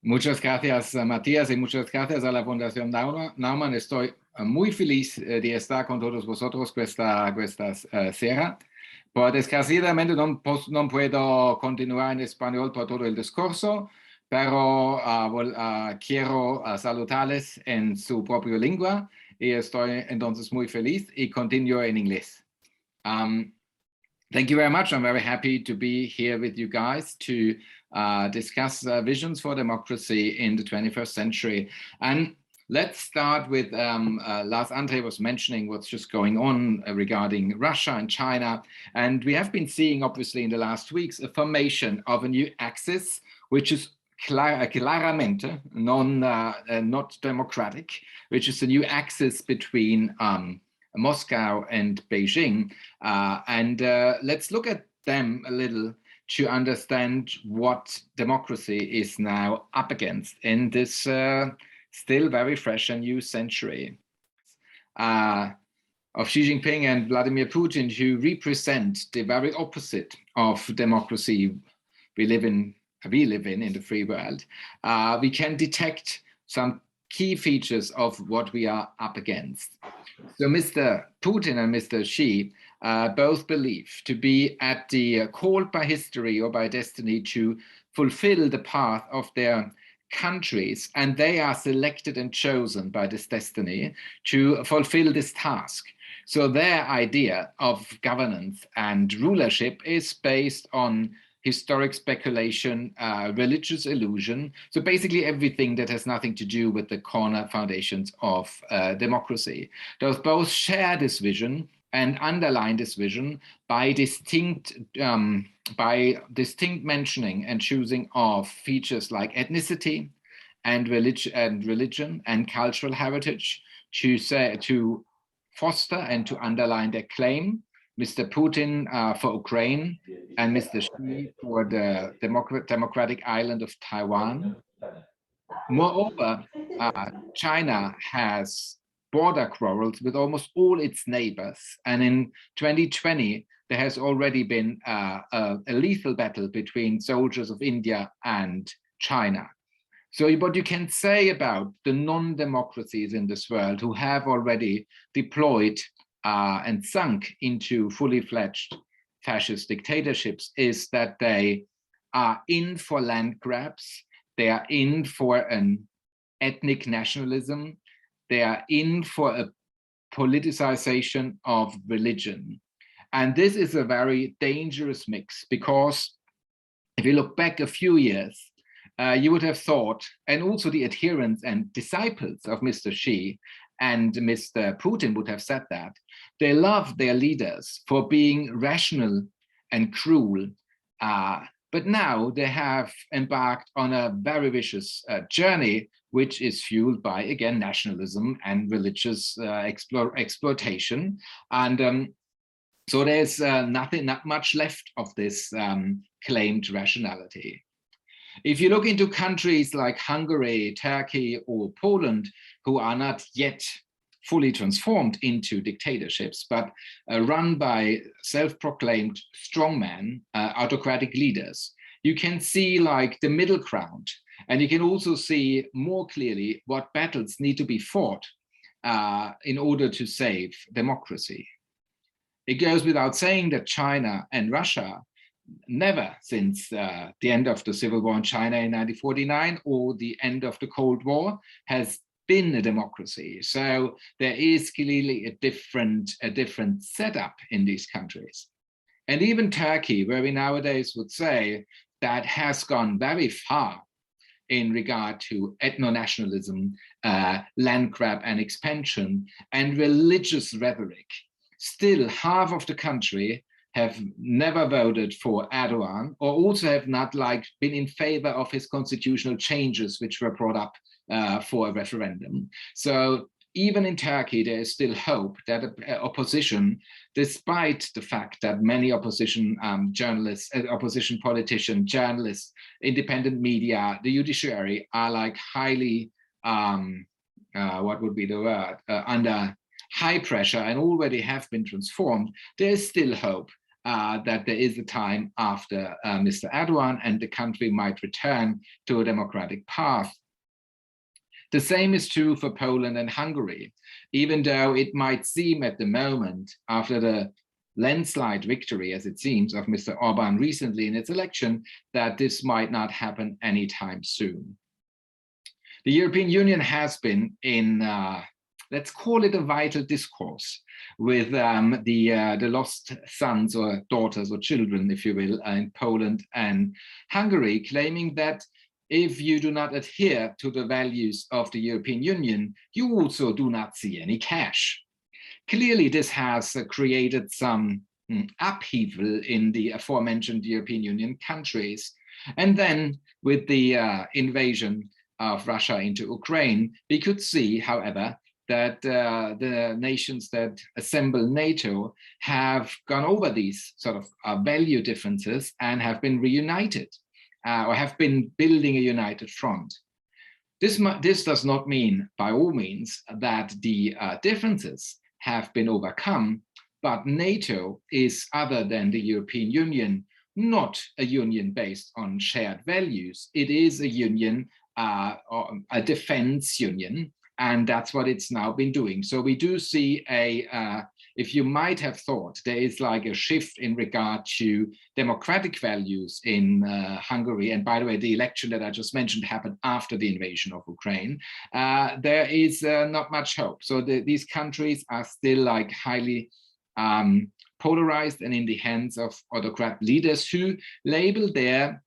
Muchas gracias, Matías, y muchas gracias a la Fundación Naumann. Estoy muy feliz de estar con todos vosotros questa sera. Desgraciadamente no puedo continuar en español por todo el discurso, pero quiero saludarles en su propia lengua y estoy entonces muy feliz y continúo en inglés. Thank you very much. I'm very happy to be here with you guys to discuss visions for democracy in the 21st century. And let's start with, Lars Andre was mentioning what's just going on regarding Russia and China. And we have been seeing, obviously, in the last weeks, a formation of a new axis, which is claramente not democratic, which is a new axis between Moscow and Beijing. Let's look at them a little to understand what democracy is now up against in this still very fresh and new century of Xi Jinping and Vladimir Putin, who represent the very opposite of democracy we live in the free world. We can detect some key features of what we are up against. So Mr. Putin and Mr. Xi both believe to be at the called by history or by destiny to fulfill the path of their countries, and they are selected and chosen by this destiny to fulfill this task. So their idea of governance and rulership is based on historic speculation, religious illusion. So basically everything that has nothing to do with the corner foundations of democracy. Those both share this vision and underline this vision by distinct mentioning and choosing of features like ethnicity and religion and cultural heritage to foster and to underline their claim. Mr. Putin for Ukraine and Mr. Xi for the democratic island of Taiwan. Moreover, China has border quarrels with almost all its neighbors. And in 2020, there has already been a lethal battle between soldiers of India and China. So what you can say about the non-democracies in this world who have already deployed and sunk into fully fledged fascist dictatorships is that they are in for land grabs, they are in for an ethnic nationalism, they are in for a politicization of religion. And this is a very dangerous mix, because if you look back a few years, you would have thought, and also the adherents and disciples of Mr. Xi and Mr. Putin would have said that, they love their leaders for being rational and cruel. But now they have embarked on a very vicious journey, which is fueled by, again, nationalism and religious exploitation. And so there's not much left of this claimed rationality. If you look into countries like Hungary, Turkey, or Poland, who are not yet fully transformed into dictatorships, but run by self-proclaimed strongmen, autocratic leaders, you can see like the middle ground, and you can also see more clearly what battles need to be fought in order to save democracy. It goes without saying that China and Russia never since the end of the civil war in China in 1949 or the end of the Cold War has been a democracy. So there is clearly a different setup in these countries. And even Turkey, where we nowadays would say that has gone very far in regard to ethno-nationalism, land grab and expansion, and religious rhetoric. Still, half of the country have never voted for Erdogan, or also have not been in favor of his constitutional changes, which were brought up for a referendum. So even in Turkey, there is still hope that opposition, despite the fact that many opposition journalists, opposition politicians, journalists, independent media, the judiciary are highly, what would be the word, under high pressure and already have been transformed, there is still hope that there is a time after Mr. Erdogan and the country might return to a democratic path. The same is true for Poland and Hungary, even though it might seem at the moment, after the landslide victory, as it seems, of Mr. Orban recently in its election, that this might not happen anytime soon. The European Union has been in, let's call it a vital discourse with the lost sons or daughters or children, if you will, in Poland and Hungary, claiming that if you do not adhere to the values of the European Union, you also do not see any cash. Clearly, this has created some upheaval in the aforementioned European Union countries. And then with the invasion of Russia into Ukraine, we could see, however, that the nations that assemble NATO have gone over these sort of value differences and have been reunited or have been building a united front. This does not mean, by all means, that the differences have been overcome, but NATO is, other than the European Union, not a union based on shared values. It is a union, a defense union, and that's what it's now been doing. So we do see if you might have thought there is like a shift in regard to democratic values in Hungary, and by the way, the election that I just mentioned happened after the invasion of Ukraine, there is not much hope. So these countries are still like highly polarized and in the hands of autocrat leaders who label their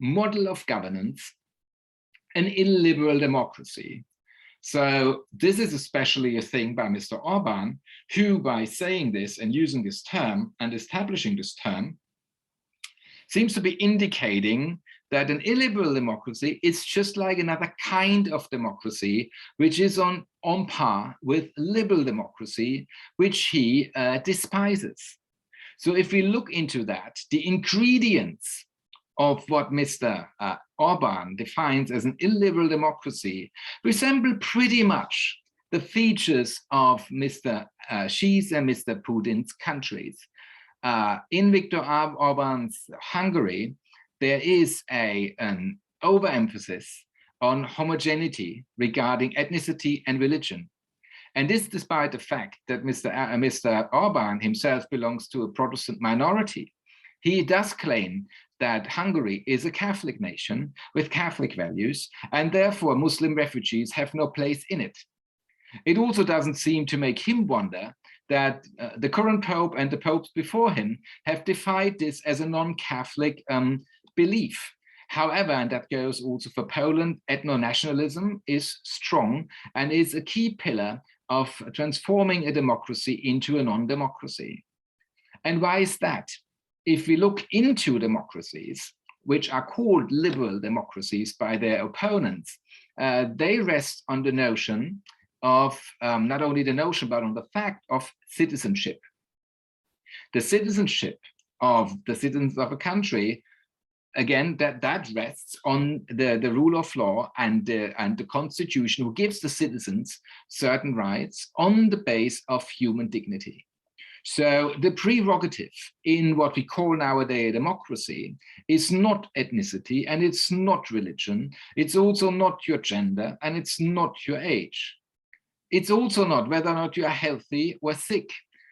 model of governance an illiberal democracy. So this is especially a thing by Mr. Orban, who by saying this and using this term and establishing this term, seems to be indicating that an illiberal democracy is just like another kind of democracy, which is on par with liberal democracy, which he despises. So if we look into that, the ingredients of what Mr. Orban defines as an illiberal democracy resemble pretty much the features of Mr. Xi's and Mr. Putin's countries. In Viktor Orban's Hungary, there is an overemphasis on homogeneity regarding ethnicity and religion. And this despite the fact that Mr. Orban himself belongs to a Protestant minority. He does claim that Hungary is a Catholic nation with Catholic values, and therefore Muslim refugees have no place in it. It also doesn't seem to make him wonder that the current Pope and the popes before him have defined this as a non-Catholic belief. However, and that goes also for Poland, ethno-nationalism is strong and is a key pillar of transforming a democracy into a non-democracy. And why is that? If we look into democracies, which are called liberal democracies by their opponents, they rest on the notion of, not only the notion, but on the fact of citizenship. The citizenship of the citizens of a country, again, that rests on the rule of law and the constitution, who gives the citizens certain rights on the base of human dignity. So the prerogative in what we call nowadays democracy is not ethnicity, and it's not religion. It's also not your gender, and it's not your age. It's also not whether or not you are healthy or sick.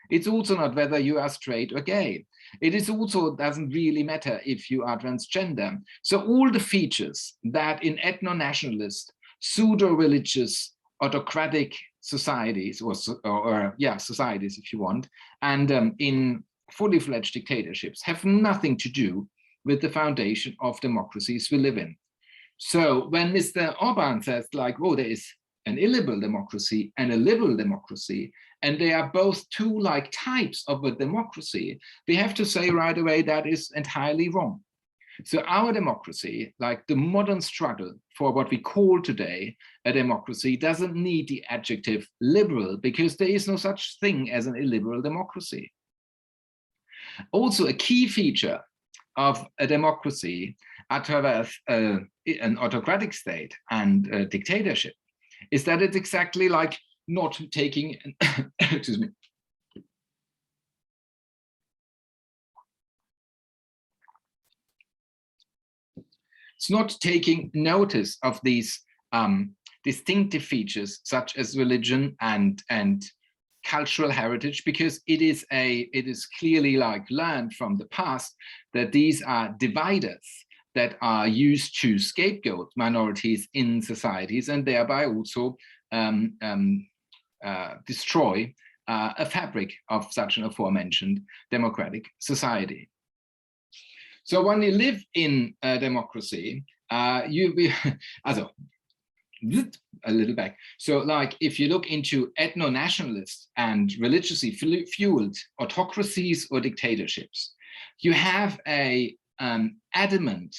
It's also not whether you are straight or gay. It is also doesn't really matter if you are transgender. So all the features that in ethno-nationalist, pseudo-religious, autocratic societies, or societies, if you want, and in fully fledged dictatorships have nothing to do with the foundation of democracies we live in. So when Mr. Orban says like, oh, there is an illiberal democracy and a liberal democracy, and they are both two like types of a democracy, we have to say right away that is entirely wrong. So our democracy, like the modern struggle for what we call today a democracy, doesn't need the adjective liberal, because there is no such thing as an illiberal democracy. Also, a key feature of a democracy, at an autocratic state and a dictatorship, is that it's exactly like not taking, excuse me, It's not taking notice of these distinctive features such as religion and cultural heritage, because it is clearly like learned from the past that these are dividers that are used to scapegoat minorities in societies and thereby also destroy a fabric of such an aforementioned democratic society. So when you live in a democracy, also, a little back. So like if you look into ethno-nationalist and religiously fueled autocracies or dictatorships, you have a adamant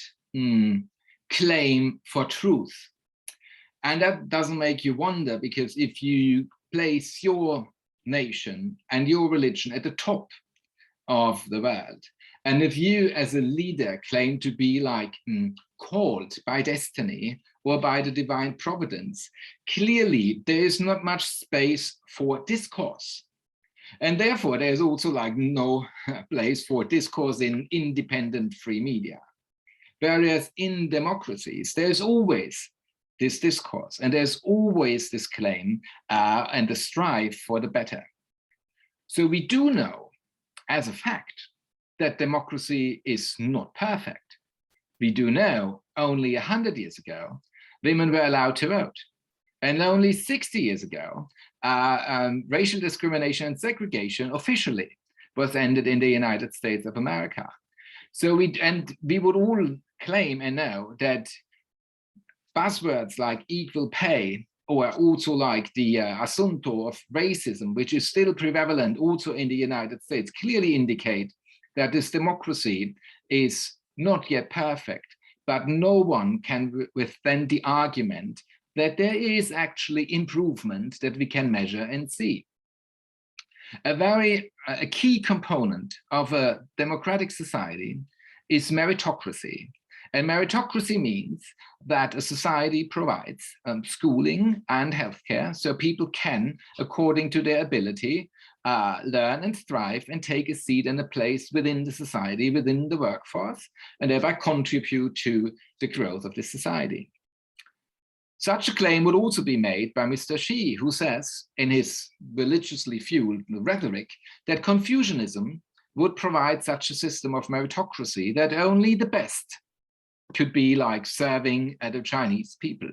claim for truth. And that doesn't make you wonder, because if you place your nation and your religion at the top of the world, and if you as a leader claim to be like called by destiny or by the divine providence, clearly there is not much space for discourse. And therefore there's also like no place for discourse in independent free media. Whereas in democracies, there's always this discourse and there's always this claim and the strive for the better. So we do know as a fact that democracy is not perfect. We do know only 100 years ago, women were allowed to vote. And only 60 years ago, racial discrimination and segregation officially was ended in the United States of America. So we would all claim and know that buzzwords like equal pay, or also like the asunto of racism, which is still prevalent also in the United States, clearly indicate that this democracy is not yet perfect, but no one can withstand the argument that there is actually improvement that we can measure and see. A key component of a democratic society is meritocracy. And meritocracy means that a society provides schooling and healthcare, so people can, according to their ability, learn and thrive and take a seat and a place within the society, within the workforce, and thereby contribute to the growth of the society. Such a claim would also be made by Mr. Xi, who says in his religiously fueled rhetoric that Confucianism would provide such a system of meritocracy that only the best could be like serving the Chinese people.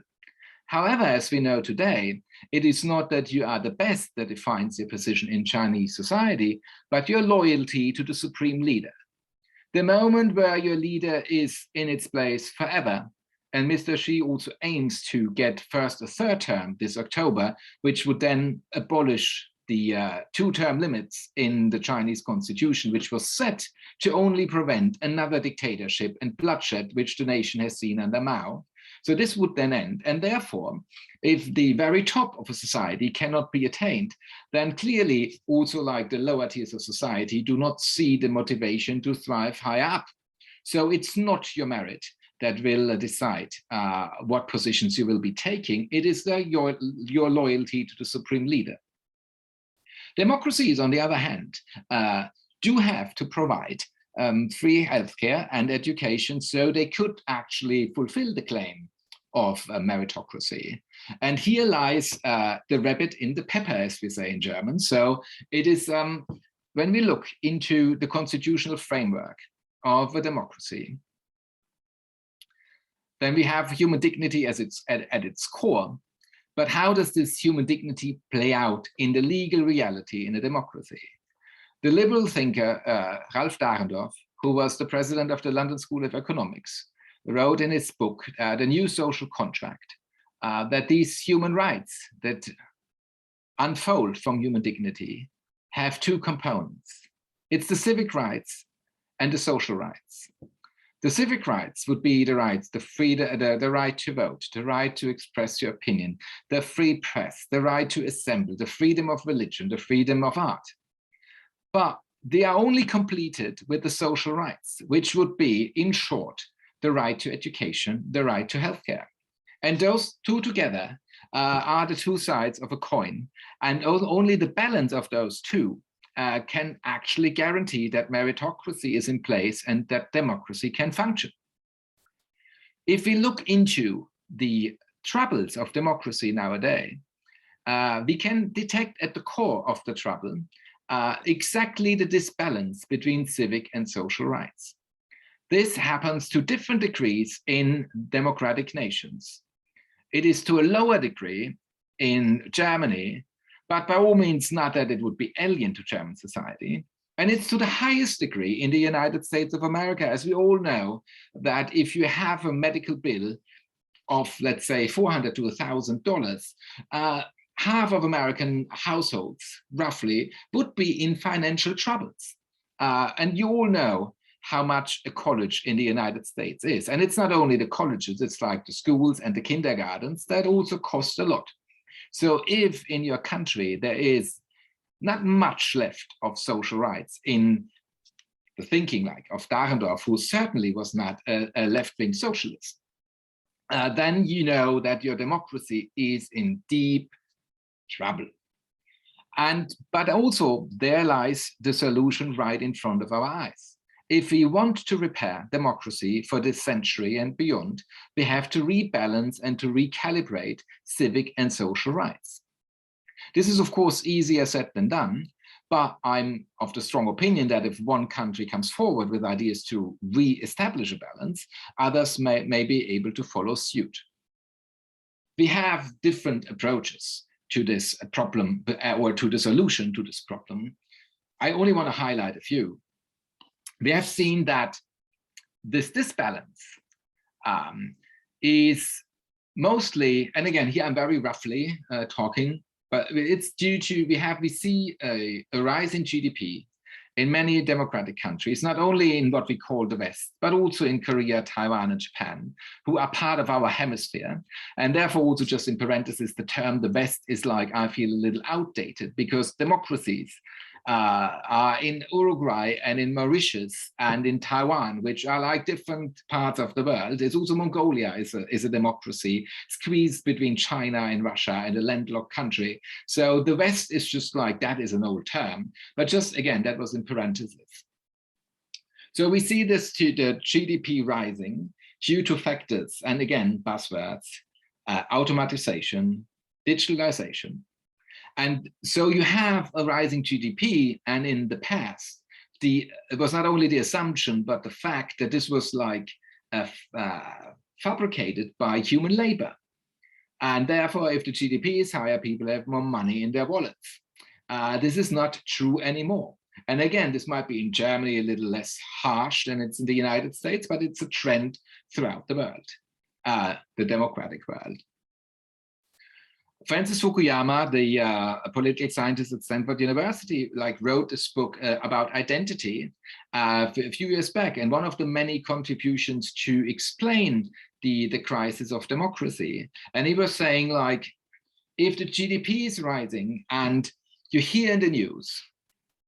However, as we know today, it is not that you are the best that defines your position in Chinese society, but your loyalty to the supreme leader. The moment where your leader is in its place forever, and Mr. Xi also aims to get first a third term this October, which would then abolish the two-term limits in the Chinese constitution, which was set to only prevent another dictatorship and bloodshed, which the nation has seen under Mao. So this would then end. And therefore, if the very top of a society cannot be attained, then clearly also like the lower tiers of society do not see the motivation to thrive higher up. So it's not your merit that will decide what positions you will be taking. It is your loyalty to the supreme leader. Democracies, on the other hand, do have to provide free healthcare and education, so they could actually fulfill the claim of meritocracy. And here lies the rabbit in the pepper, as we say in German. So it is when we look into the constitutional framework of a democracy, then we have human dignity as at its core. But how does this human dignity play out in the legal reality in a democracy? The liberal thinker Ralph Dahrendorf, who was the president of the London School of Economics, wrote in his book, The New Social Contract, that these human rights that unfold from human dignity have two components. It's the civic rights and the social rights. The civic rights would be the rights, the right to vote, the right to express your opinion, the free press, the right to assemble, the freedom of religion, the freedom of art. But they are only completed with the social rights, which would be, in short, the right to education, the right to healthcare. And those two together are the two sides of a coin. And only the balance of those two can actually guarantee that meritocracy is in place and that democracy can function. If we look into the troubles of democracy nowadays, we can detect at the core of the trouble exactly the disbalance between civic and social rights. This happens to different degrees in democratic nations. It is to a lower degree in Germany, but by all means not that it would be alien to German society. And it's to the highest degree in the United States of America, as we all know, that if you have a medical bill of, let's say, $400 to $1,000, half of American households, roughly, would be in financial troubles. And you all know how much a college in the United States is. And it's not only the colleges, it's like the schools and the kindergartens that also cost a lot. So if in your country there is not much left of social rights in the thinking like of Dahrendorf, who certainly was not a left-wing socialist, then you know that your democracy is in deep trouble. But also there lies the solution right in front of our eyes. If we want to repair democracy for this century and beyond, we have to rebalance and to recalibrate civic and social rights. This is, of course, easier said than done, but I'm of the strong opinion that if one country comes forward with ideas to re-establish a balance, others may be able to follow suit. We have different approaches to this problem, or to the solution to this problem. I only want to highlight a few. We have seen that this disbalance is mostly, and again, here I'm very roughly talking, but it's due to, we see a rise in GDP in many democratic countries, not only in what we call the West, but also in Korea, Taiwan, and Japan, who are part of our hemisphere. And therefore, also just in parentheses, the term the West is like, I feel a little outdated, because democracies are in Uruguay and in Mauritius and in Taiwan, which are like different parts of the world. It's also Mongolia is a democracy squeezed between China and Russia and a landlocked country. So the West is just like, that is an old term, but just again, that was in parentheses. So we see this to the GDP rising due to factors, and again, buzzwords, automatization, digitalization. And so you have a rising GDP, and in the past, it was not only the assumption, but the fact that this was like fabricated by human labor. And therefore, if the GDP is higher, people have more money in their wallets. This is not true anymore. And again, this might be in Germany a little less harsh than it's in the United States, but it's a trend throughout the world, the democratic world. Francis Fukuyama, the political scientist at Stanford University, wrote this book about identity a few years back, and one of the many contributions to explain the crisis of democracy. And he was saying, if the GDP is rising and you hear in the news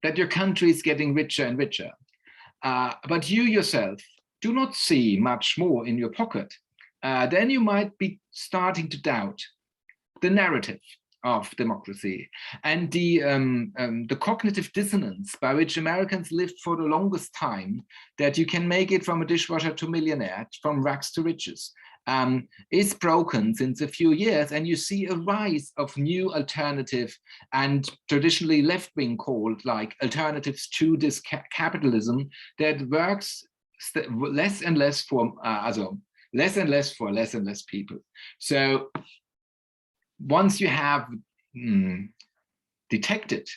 that your country is getting richer and richer, but you yourself do not see much more in your pocket, then you might be starting to doubt the narrative of democracy and the cognitive dissonance by which Americans lived for the longest time, that you can make it from a dishwasher to millionaire, from rags to riches, is broken since a few years, and you see a rise of new alternative and traditionally left-wing called alternatives to this capitalism that works less and less for less and less people. So once you have detected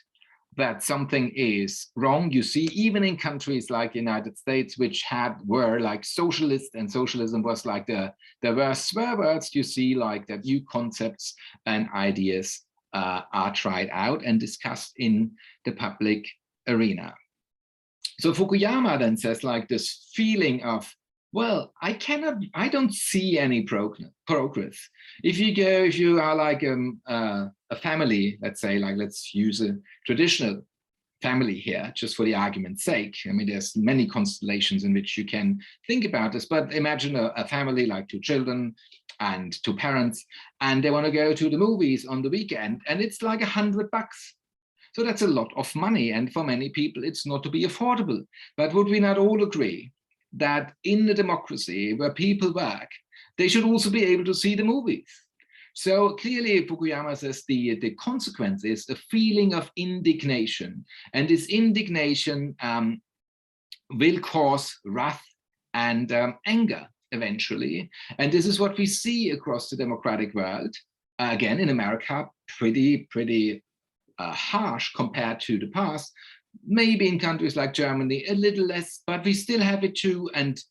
that something is wrong, you see, even in countries like the United States, which were socialist, and socialism was the worst swear words, you see that new concepts and ideas are tried out and discussed in the public arena. So Fukuyama then says this feeling of, well, I don't see any progress. If you are a family, let's say, let's use a traditional family here, just for the argument's sake. I mean, there's many constellations in which you can think about this, but imagine a family like 2 children and 2 parents, and they want to go to the movies on the weekend, and it's $100. So that's a lot of money, and for many people, it's not to be affordable. But would we not all agree that in the democracy where people work, they should also be able to see the movies. So clearly, Fukuyama says the consequence is a feeling of indignation, and this indignation will cause wrath and anger eventually. And this is what we see across the democratic world. Again, in America, pretty harsh compared to the past. Maybe in countries like Germany, a little less, but we still have it too. And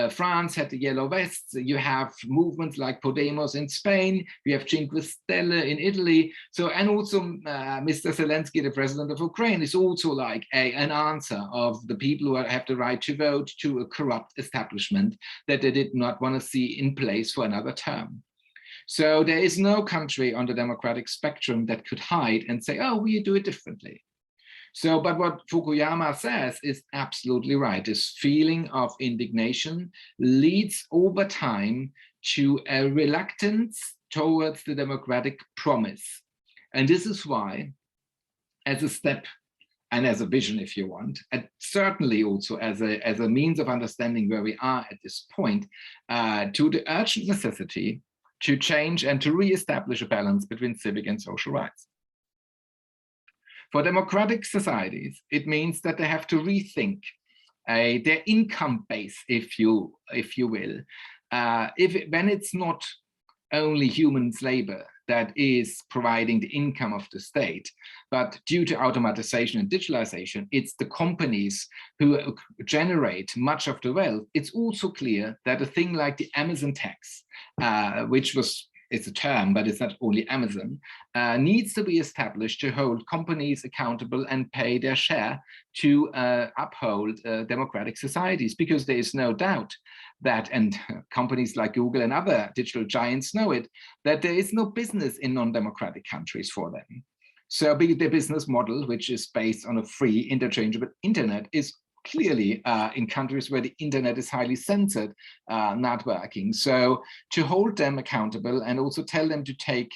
France had the Yellow Vests. You have movements like Podemos in Spain. We have Cinque Stelle in Italy. So, and also Mr. Zelensky, the president of Ukraine, is also like an answer of the people who have the right to vote to a corrupt establishment that they did not want to see in place for another term. So there is no country on the democratic spectrum that could hide and say, oh, we do it differently. So, but what Fukuyama says is absolutely right. This feeling of indignation leads over time to a reluctance towards the democratic promise. And this is why, as a step and as a vision, if you want, and certainly also as a means of understanding where we are at this point, to the urgent necessity to change and to reestablish a balance between civic and social rights. For democratic societies, it means that they have to rethink their income base, if you will, when it's not only human labor that is providing the income of the state, but due to automatization and digitalization, it's the companies who generate much of the wealth. It's also clear that a thing like the Amazon tax, which was, it's a term, but it's not only Amazon, needs to be established to hold companies accountable and pay their share to uphold democratic societies, because there is no doubt that, and companies like Google and other digital giants know it, that there is no business in non-democratic countries for them. So the business model, which is based on a free interchangeable internet, is clearly in countries where the internet is highly censored, not working. So to hold them accountable and also tell them to take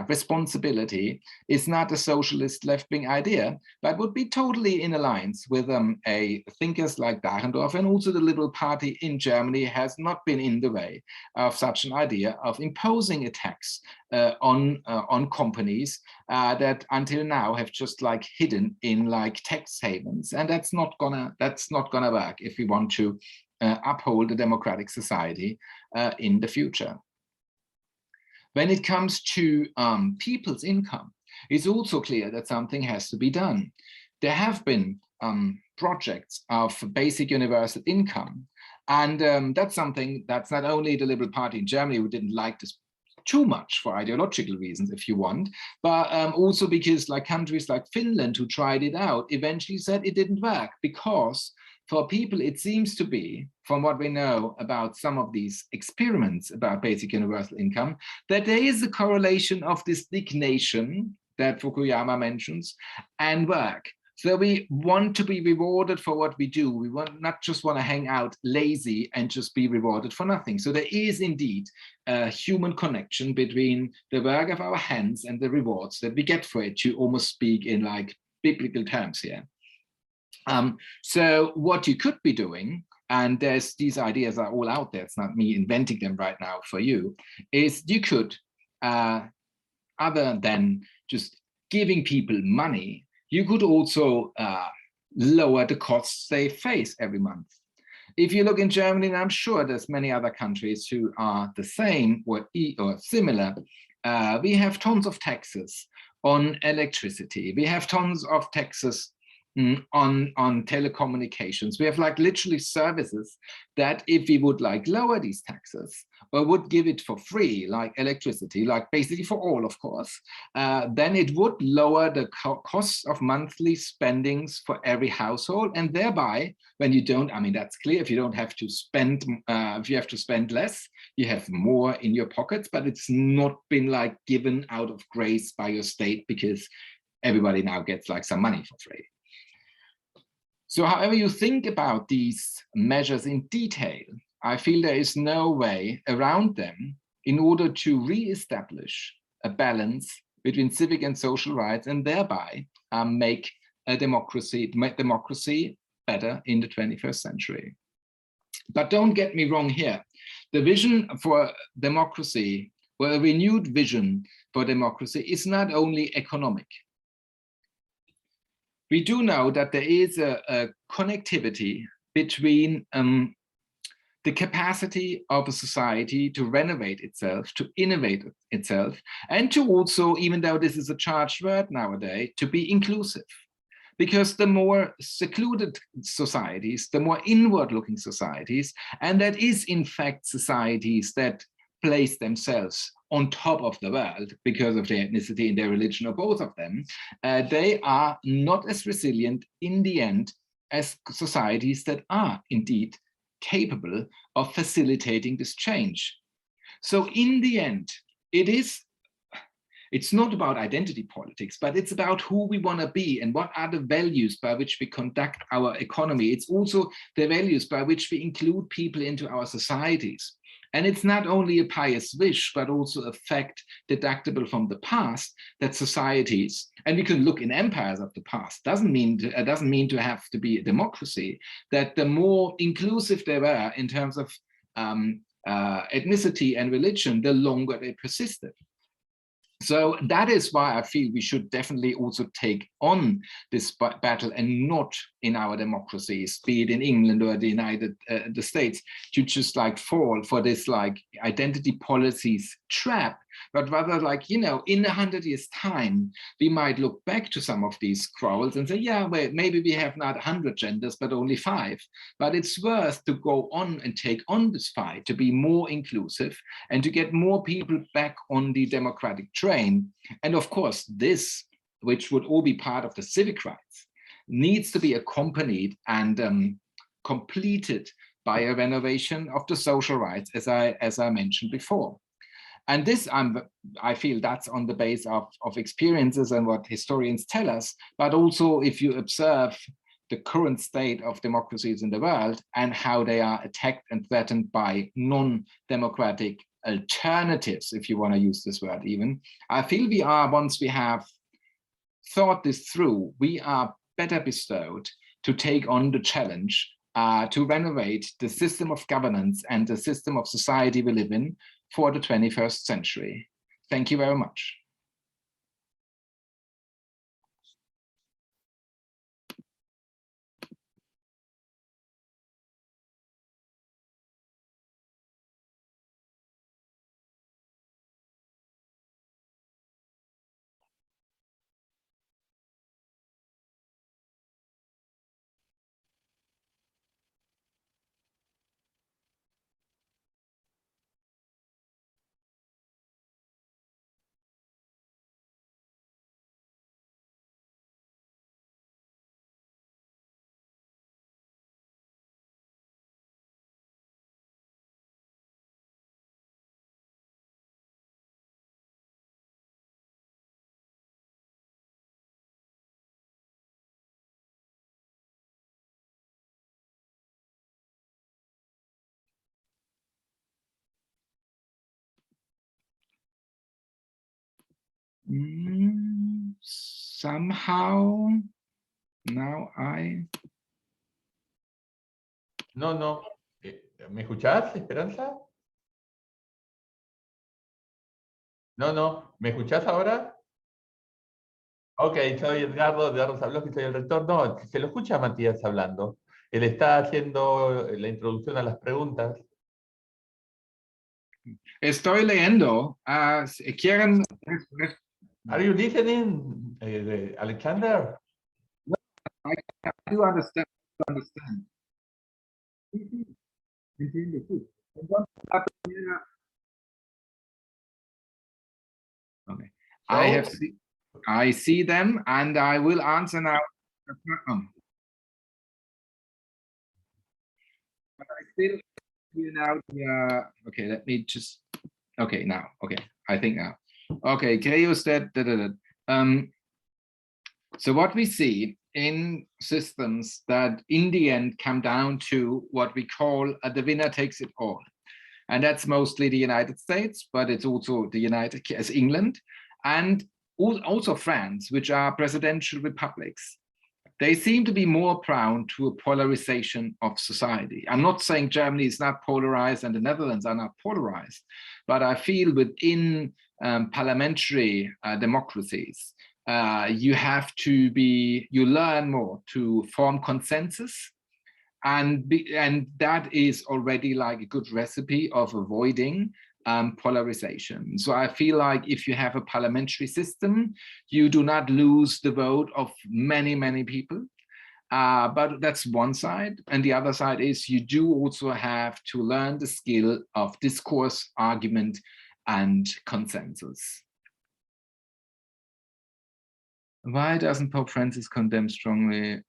responsibility is not a socialist left-wing idea, but would be totally in alliance with thinkers like Dahrendorf, and also the Liberal Party in Germany has not been in the way of such an idea of imposing a tax on companies that until now have just like hidden in like tax havens, and that's not gonna work if we want to uphold a democratic society in the future. When it comes to people's income, it's also clear that something has to be done. There have been projects of basic universal income, and that's something that's not only the Liberal Party in Germany who didn't like this too much for ideological reasons, if you want, but also because like countries like Finland who tried it out eventually said it didn't work, because for people, it seems to be, from what we know about some of these experiments about basic universal income, that there is a correlation of this dignation that Fukuyama mentions and work. So we want to be rewarded for what we do. We not just want to hang out lazy and just be rewarded for nothing. So there is indeed a human connection between the work of our hands and the rewards that we get for it, to almost speak in like biblical terms here. So what you could be doing, and these ideas are all out there, it's not me inventing them right now for you, is you could, other than just giving people money, you could also lower the costs they face every month. If you look in Germany, and I'm sure there's many other countries who are the same or similar, we have tons of taxes on electricity. We have tons of taxes on telecommunications. We have like literally services that if we would like lower these taxes or would give it for free, like electricity, like basically for all, of course, then it would lower the costs of monthly spendings for every household. And thereby, when you don't, I mean, that's clear, if you don't have to spend, if you have to spend less, you have more in your pockets, but it's not been like given out of grace by your state because everybody now gets like some money for free. So however you think about these measures in detail, I feel there is no way around them in order to re-establish a balance between civic and social rights, and thereby make democracy better in the 21st century. But don't get me wrong here. The vision for democracy, or a renewed vision for democracy, is not only economic. We do know that there is a connectivity between the capacity of a society to renovate itself, to innovate itself, and to also, even though this is a charged word nowadays, to be inclusive. Because the more secluded societies, the more inward-looking societies, and that is in fact societies that place themselves on top of the world because of their ethnicity and their religion, or both of them, they are not as resilient in the end as societies that are indeed capable of facilitating this change. So in the end, it's not about identity politics, but it's about who we want to be and what are the values by which we conduct our economy. It's also the values by which we include people into our societies. And it's not only a pious wish, but also a fact deductible from the past that societies, and we can look in empires of the past, doesn't mean to have to be a democracy, that the more inclusive they were in terms of ethnicity and religion, the longer they persisted. So that is why I feel we should definitely also take on this battle, and not in our democracies, be it in England or the States, to just like fall for this like identity policies trap, but rather like, you know, in 100 years time, we might look back to some of these quarrels and say, yeah, well, maybe we have not 100 genders, but only 5. But it's worth to go on and take on this fight, to be more inclusive and to get more people back on the democratic train. And of course, this, which would all be part of the civic rights, needs to be accompanied and completed by a renovation of the social rights, as I mentioned before. And this, I feel that's on the base of experiences and what historians tell us, but also if you observe the current state of democracies in the world and how they are attacked and threatened by non-democratic alternatives, if you want to use this word even, I feel we are, once we have thought this through, we are better bestowed to take on the challenge to renovate the system of governance and the system of society we live in for the 21st century. Thank you very much. Somehow now No. ¿Me escuchás, Esperanza? No. ¿Me escuchás ahora? Ok, soy Edgardo Zablowski, soy el rector. No, se lo escucha a Matías hablando. Él está haciendo la introducción a las preguntas. Estoy leyendo. ¿Quieren? Are you listening, Alexander? I do understand. Okay. So, I see them, and I will answer now. But I still feel now. Okay, let me just. Okay, now. Okay, I think now. Okay, chaos that. So what we see in systems that in the end come down to what we call the winner takes it all. And that's mostly the United States, but it's also the as England, and also France, which are presidential republics. they seem to be more prone to a polarization of society. I'm not saying Germany is not polarized and the Netherlands are not polarized, but I feel within parliamentary democracies, you learn more to form consensus, and that is already like a good recipe of avoiding polarization. So I feel like if you have a parliamentary system, you do not lose the vote of many people. But that's one side. And the other side is you do also have to learn the skill of discourse, argument, and consensus. Why doesn't Pope Francis condemn strongly?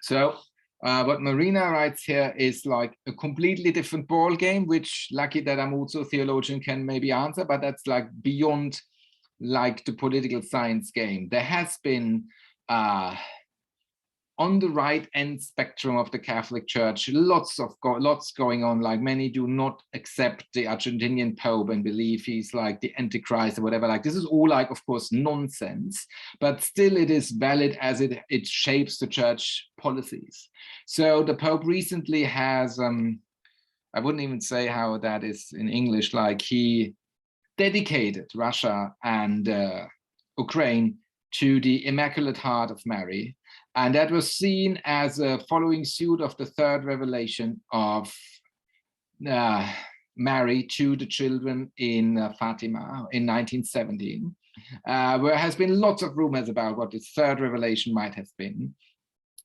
So what Marina writes here is like a completely different ball game, which lucky that I'm also a theologian can maybe answer, but that's like beyond like the political science game. There has been on the right end spectrum of the Catholic Church, lots going on. Like many do not accept the Argentinian Pope and believe he's like the Antichrist or whatever. Like this is all like, of course, nonsense, but still it is valid as it shapes the church policies. So the Pope recently has, I wouldn't even say how that is in English, like he dedicated Russia and Ukraine to the Immaculate Heart of Mary. And that was seen as a following suit of the third revelation of Mary to the children in Fatima in 1917, where has been lots of rumors about what this third revelation might have been.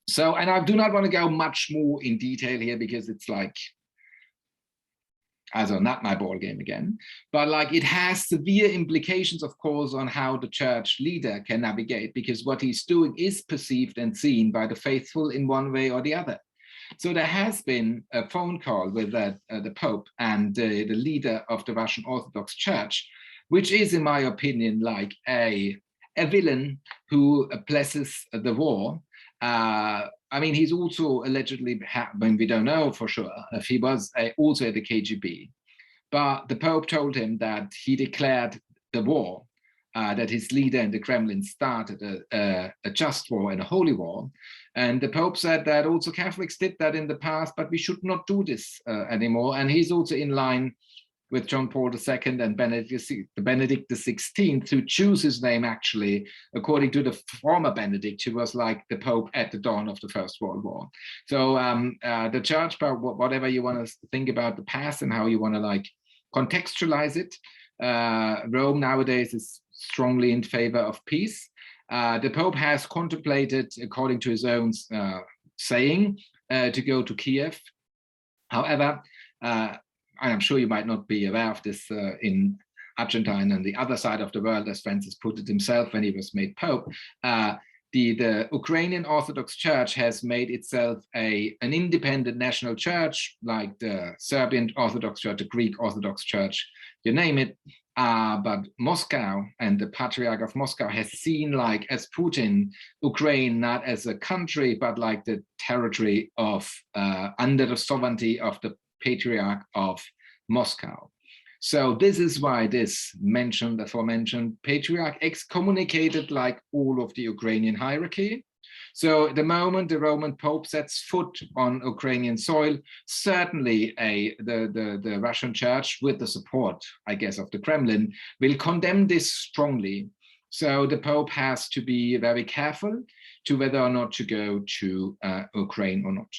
So, and I do not want to go much more in detail here because it's like, also not my ball game again, but like it has severe implications, of course, on how the church leader can navigate, because what he's doing is perceived and seen by the faithful in one way or the other. So there has been a phone call with the Pope and the leader of the Russian Orthodox Church, which is, in my opinion, like a villain who blesses the war. I mean, he's also allegedly, when we don't know for sure, if he was also at the KGB. But the Pope told him that he declared the war, that his leader in the Kremlin started a just war and a holy war. And the Pope said that also Catholics did that in the past, but we should not do this anymore. And he's also in line with John Paul II and Benedict XVI, who choose his name actually according to the former Benedict, who was like the Pope at the dawn of the First World War. So the church, whatever you want to think about the past and how you want to like contextualize it, Rome nowadays is strongly in favor of peace. The Pope has contemplated, according to his own saying, to go to Kiev. However, I'm sure you might not be aware of this in Argentina and the other side of the world, as Francis put it himself when he was made Pope. The Ukrainian Orthodox Church has made itself an independent national church, like the Serbian Orthodox Church, the Greek Orthodox Church, you name it. But Moscow and the Patriarch of Moscow has seen, like as Putin, Ukraine not as a country, but like the territory of under the sovereignty of the Patriarch of Moscow. So this is why this aforementioned Patriarch excommunicated like all of the Ukrainian hierarchy. So the moment the Roman Pope sets foot on Ukrainian soil, certainly the Russian Church, with the support, I guess, of the Kremlin, will condemn this strongly. So the Pope has to be very careful to whether or not to go to Ukraine or not.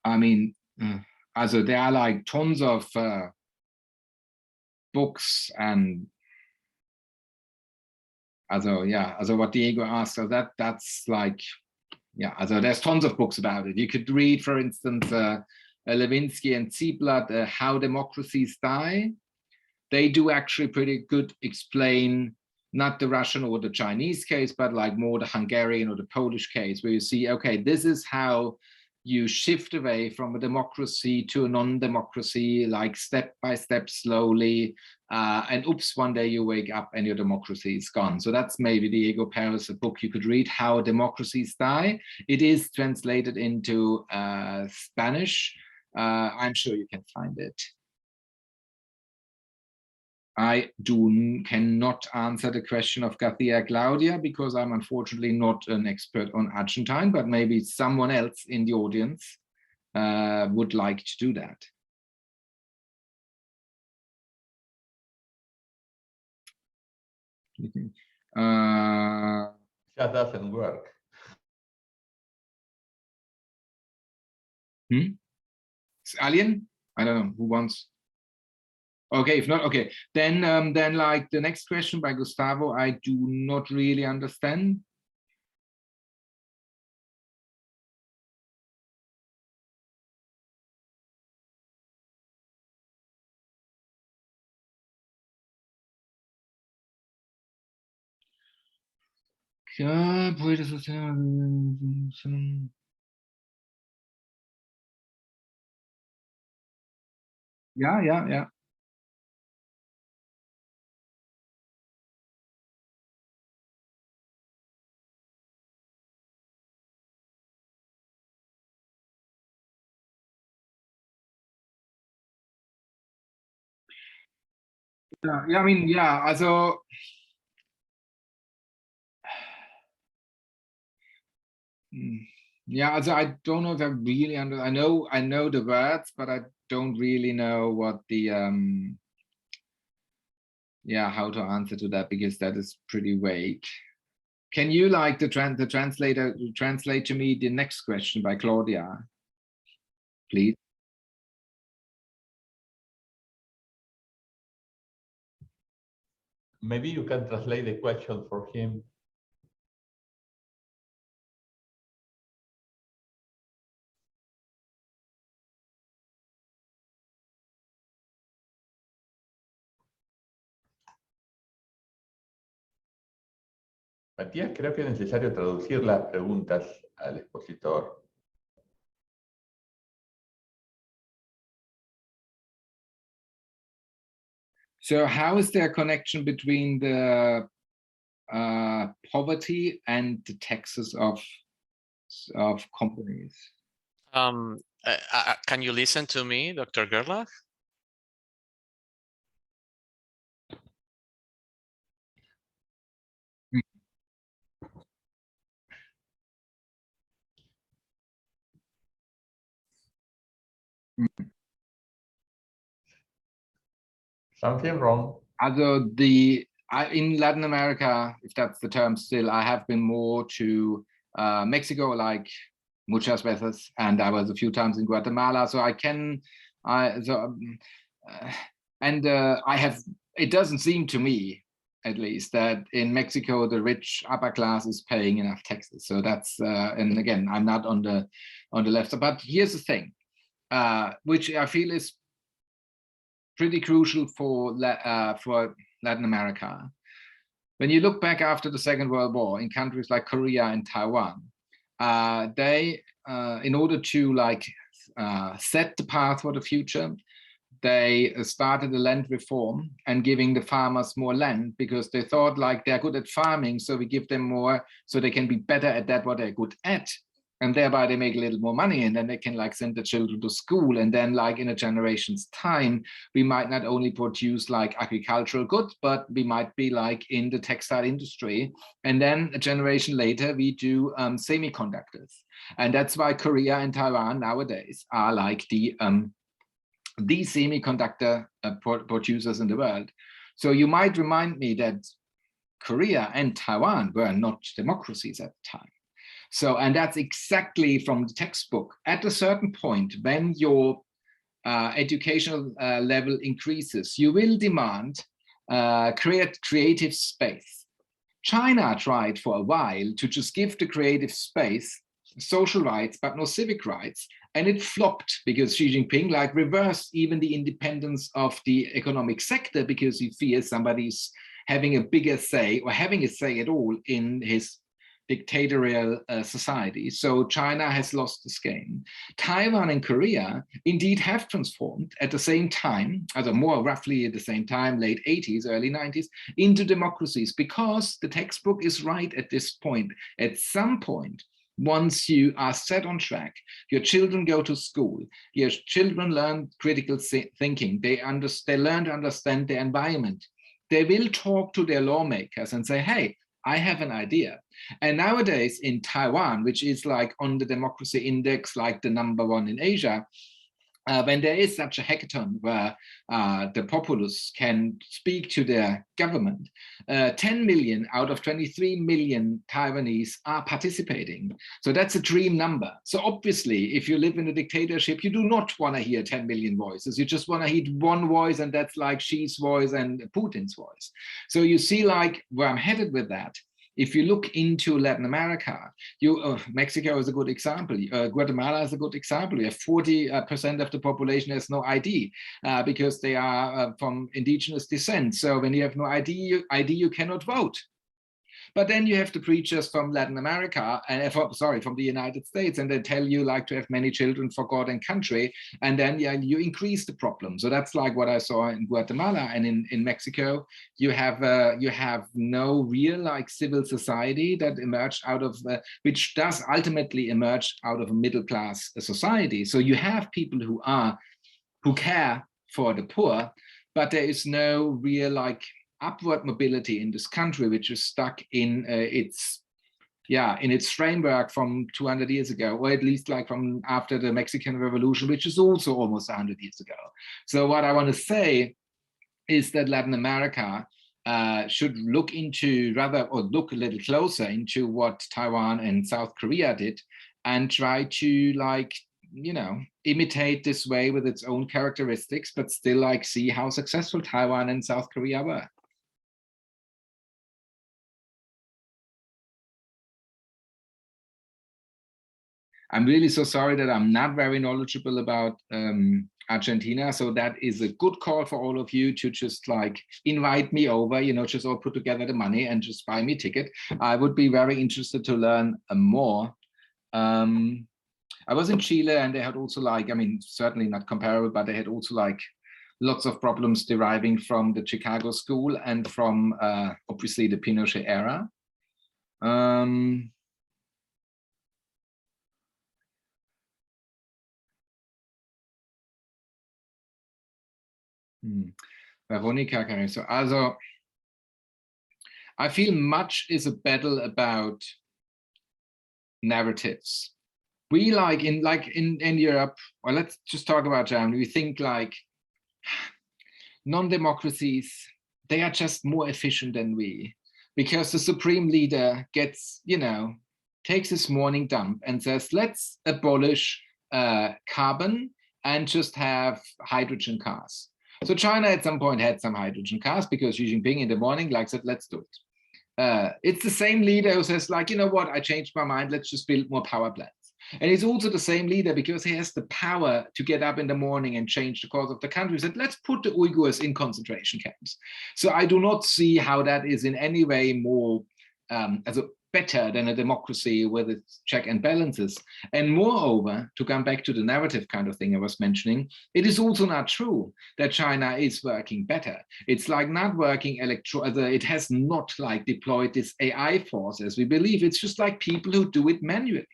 I mean, also there are like tons of books and also what Diego asked, so that's like, also there's tons of books about it. You could read, for instance, Levinsky and Zieblatt, How Democracies Die. They do actually pretty good explain not the Russian or the Chinese case, but like more the Hungarian or the Polish case, where you see, okay, this is how you shift away from a democracy to a non-democracy, like step by step, slowly, and oops, one day you wake up and your democracy is gone. So that's maybe Diego Perez, a book you could read, How Democracies Die. It is translated into Spanish. I'm sure you can find it. I cannot answer the question of Garcia Claudia because I'm unfortunately not an expert on Argentine, but maybe someone else in the audience would like to do that. That doesn't work. Alien? I don't know who wants. Okay, if not, okay. Then like the next question by Gustavo, I do not really understand. Ja, yeah. Yeah, I mean, yeah, also yeah, also I don't know if I really I know the words, but I don't really know what the yeah, how to answer to that because that is pretty vague. Can you like the translator translate to me the next question by Claudia, please? Maybe you can translate the question for him. Matías, creo que es necesario traducir las preguntas al expositor. So how is there a connection between the poverty and the taxes of companies? Can you listen to me, Dr. Görlach? Something wrong. Also in Latin America, if that's the term still, I have been more to Mexico, like muchas veces, and I was a few times in Guatemala, so I can, I have, it doesn't seem to me, at least, that in Mexico, the rich upper class is paying enough taxes. So that's, and again, I'm not on the left, but here's the thing, which I feel is pretty crucial for Latin America. When you look back after the Second World War in countries like Korea and Taiwan, they, in order to like set the path for the future, they started a land reform and giving the farmers more land because they thought like they're good at farming, so we give them more so they can be better at that what they're good at, and thereby they make a little more money, and then they can like send the children to school, and then like in a generation's time we might not only produce like agricultural goods, but we might be like in the textile industry, and then a generation later we do semiconductors, and that's why Korea and Taiwan nowadays are like the semiconductor producers in the world. So you might remind me that Korea and Taiwan were not democracies at the time. So, and that's exactly from the textbook. At a certain point, when your educational level increases, you will demand creative space. China tried for a while to just give the creative space social rights, but no civic rights. And it flopped because Xi Jinping like reversed even the independence of the economic sector because he fears somebody's having a bigger say or having a say at all in his dictatorial society. So China has lost this game. Taiwan and Korea indeed have transformed at the same time, also more roughly at the same time, late 80s, early 90s, into democracies because the textbook is right at this point. At some point, once you are set on track, your children go to school, your children learn critical thinking, they learn to understand the environment, they will talk to their lawmakers and say, hey, I have an idea. And nowadays in Taiwan, which is like on the democracy index, like the #1 in Asia, when there is such a hackathon where the populace can speak to their government, 10 million out of 23 million Taiwanese are participating. So that's a dream number. So obviously, if you live in a dictatorship, you do not want to hear 10 million voices. You just want to hear one voice, and that's like Xi's voice and Putin's voice. So you see like where I'm headed with that. If you look into Latin America, Mexico is a good example. Guatemala is a good example. You have 40% of the population has no ID because they are from indigenous descent. So when you have no ID, you cannot vote. But then you have the preachers from Latin America, and from the United States, and they tell you like to have many children for God and country, and then you increase the problem. So that's like what I saw in Guatemala, and in Mexico, you have no real like civil society that emerged out of which does ultimately emerge out of a middle class society. So you have people who care for the poor, but there is no real like upward mobility in this country, which is stuck in its framework from 200 years ago, or at least like from after the Mexican Revolution, which is also almost 100 years ago. So what I want to say is that Latin America should look a little closer into what Taiwan and South Korea did, and try to like, imitate this way with its own characteristics, but still like see how successful Taiwan and South Korea were. I'm really so sorry that I'm not very knowledgeable about Argentina. So that is a good call for all of you to just like invite me over, just all put together the money and just buy me a ticket. I would be very interested to learn more. I was in Chile, and they had also like, certainly not comparable, but they had also like lots of problems deriving from the Chicago school and from obviously the Pinochet era. Veronica Caruso. Also, I feel much is a battle about narratives. We like in Europe, or let's just talk about Germany, we think like non-democracies, they are just more efficient than we, because the supreme leader gets, takes his morning dump and says, let's abolish carbon and just have hydrogen cars. So China at some point had some hydrogen cars because Xi Jinping in the morning like said, let's do it. It's the same leader who says like, you know what, I changed my mind, let's just build more power plants. And he's also the same leader because he has the power to get up in the morning and change the course of the country. He said, let's put the Uyghurs in concentration camps. So I do not see how that is in any way more better than a democracy with its check and balances. And moreover, to come back to the narrative kind of thing I was mentioning, it is also not true that China is working better. It's like not working it has not like deployed this AI force as we believe. It's just like people who do it manually.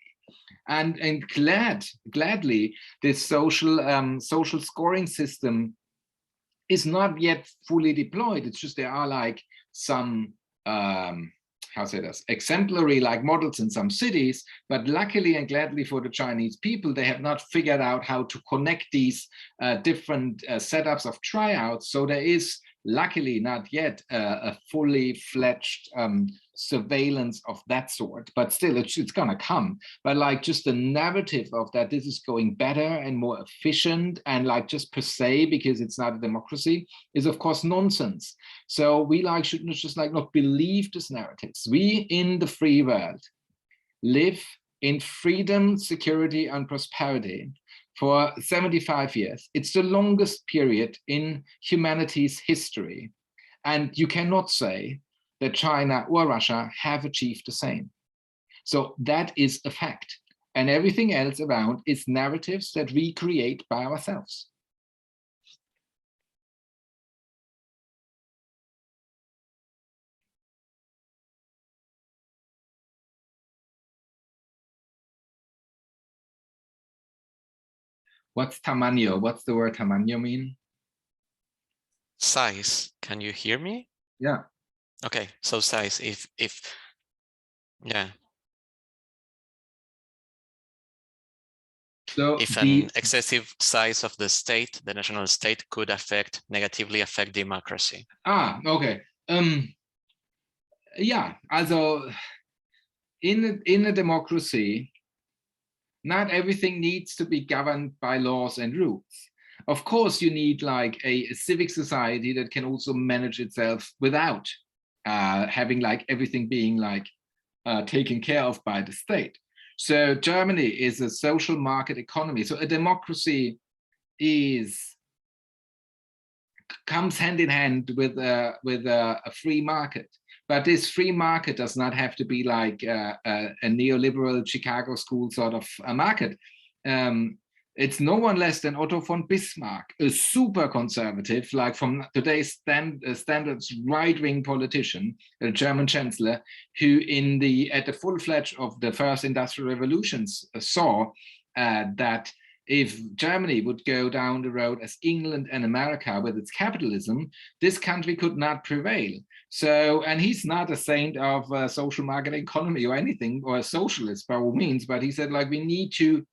And gladly, this social scoring system is not yet fully deployed. It's just there are like some exemplary like models in some cities, but luckily and gladly for the Chinese people, they have not figured out how to connect these different setups of tryouts. So there is luckily not yet a fully fledged surveillance of that sort, but still it's gonna come. But like just the narrative of that this is going better and more efficient and like just per se because it's not a democracy is of course nonsense. So we like should just like not believe these narratives. We in the free world live in freedom, security and prosperity for 75 years. It's the longest period in humanity's history. And you cannot say that China or Russia have achieved the same. So that is a fact. And everything else around is narratives that we create by ourselves. What's tamaño? What's the word tamaño mean? Size. Can you hear me? Yeah. Okay, so size. Yeah. So If the an excessive size of the state, the national state, could negatively affect democracy. Okay. Yeah. Also in a democracy, not everything needs to be governed by laws and rules. Of course, you need like a civic society that can also manage itself without having like everything being like taken care of by the state. So Germany is a social market economy. So a democracy comes hand in hand with a free market. But this free market does not have to be like a neoliberal Chicago school sort of a market. It's no one less than Otto von Bismarck, a super conservative, like from today's standards, right-wing politician, a German chancellor, who at the full fledged of the first industrial revolutions saw that if Germany would go down the road as England and America with its capitalism, this country could not prevail. So, and he's not a saint of social market economy or anything, or a socialist by all means, but he said, like, we need to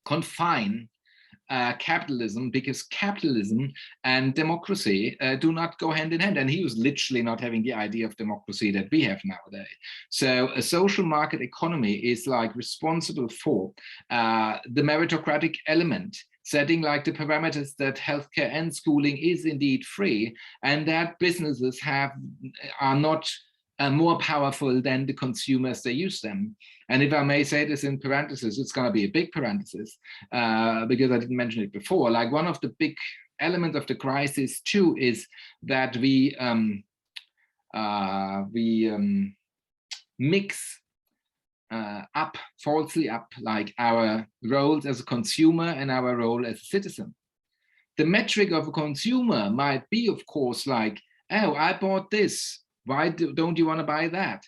confine capitalism, because capitalism and democracy do not go hand in hand. And he was literally not having the idea of democracy that we have nowadays. So a social market economy is like responsible for the meritocratic element, setting like the parameters that healthcare and schooling is indeed free, and that businesses are not more powerful than the consumers they use them. And if I may say this in parentheses, it's going to be a big parenthesis because I didn't mention it before. Like, one of the big elements of the crisis too is that we mix falsely up like our roles as a consumer and our role as a citizen. The metric of a consumer might be, of course, like, oh, I bought this. Why don't you want to buy that?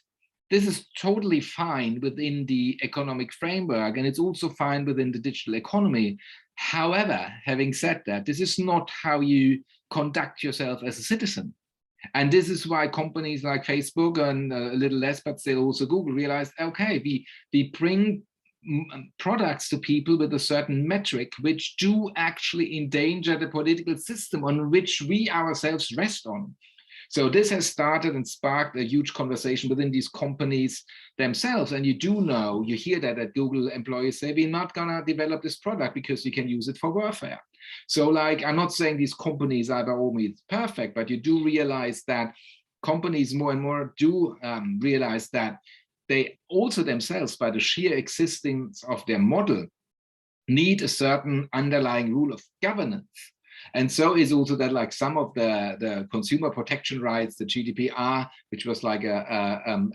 This is totally fine within the economic framework, and it's also fine within the digital economy. However, having said that, this is not how you conduct yourself as a citizen. And this is why companies like Facebook and a little less, but still also Google, realized, okay, we bring products to people with a certain metric, which do actually endanger the political system on which we ourselves rest on. So this has started and sparked a huge conversation within these companies themselves. And you hear that at Google, employees say, we're not going to develop this product because you can use it for warfare. So, like, I'm not saying these companies are by all means perfect, but you do realize that companies more and more do realize that they also themselves, by the sheer existence of their model, need a certain underlying rule of governance. And so is also that, like, some of the consumer protection rights, the GDPR, which was like a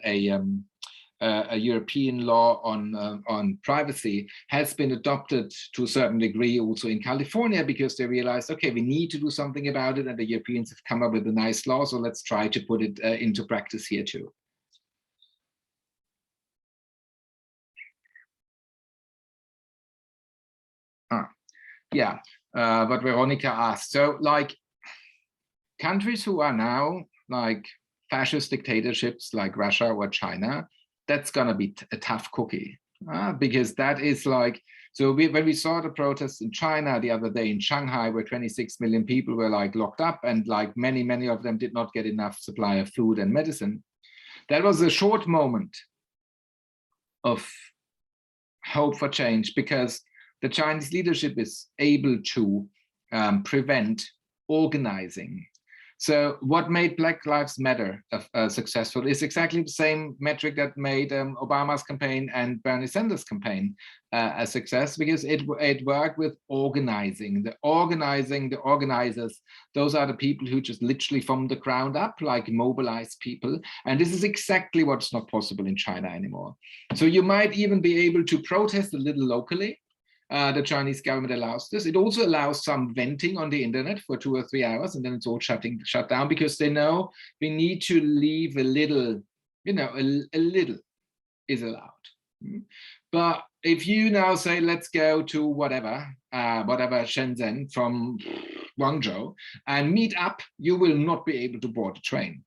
European law on privacy, has been adopted to a certain degree also in California, because they realized, okay, we need to do something about it, and the Europeans have come up with a nice law, so let's try to put it into practice here too. Yeah, what Veronica asked. So, like, countries who are now like fascist dictatorships like Russia or China, that's gonna be a tough cookie, because that is like, so when we saw the protests in China the other day in Shanghai, where 26 million people were like locked up, and like many of them did not get enough supply of food and medicine, that was a short moment of hope for change, because the Chinese leadership is able to prevent organizing. So what made Black Lives Matter successful is exactly the same metric that made Obama's campaign and Bernie Sanders' campaign a success, because it worked with organizing. The organizers, those are the people who just literally from the ground up, like, mobilize people. And this is exactly what's not possible in China anymore. So you might even be able to protest a little locally. The Chinese government allows this. It also allows some venting on the internet for 2 or 3 hours, and then it's all shut down, because they know we need to leave a little, a little is allowed. But if you now say, let's go to whatever Shenzhen from Guangzhou and meet up, you will not be able to board a train.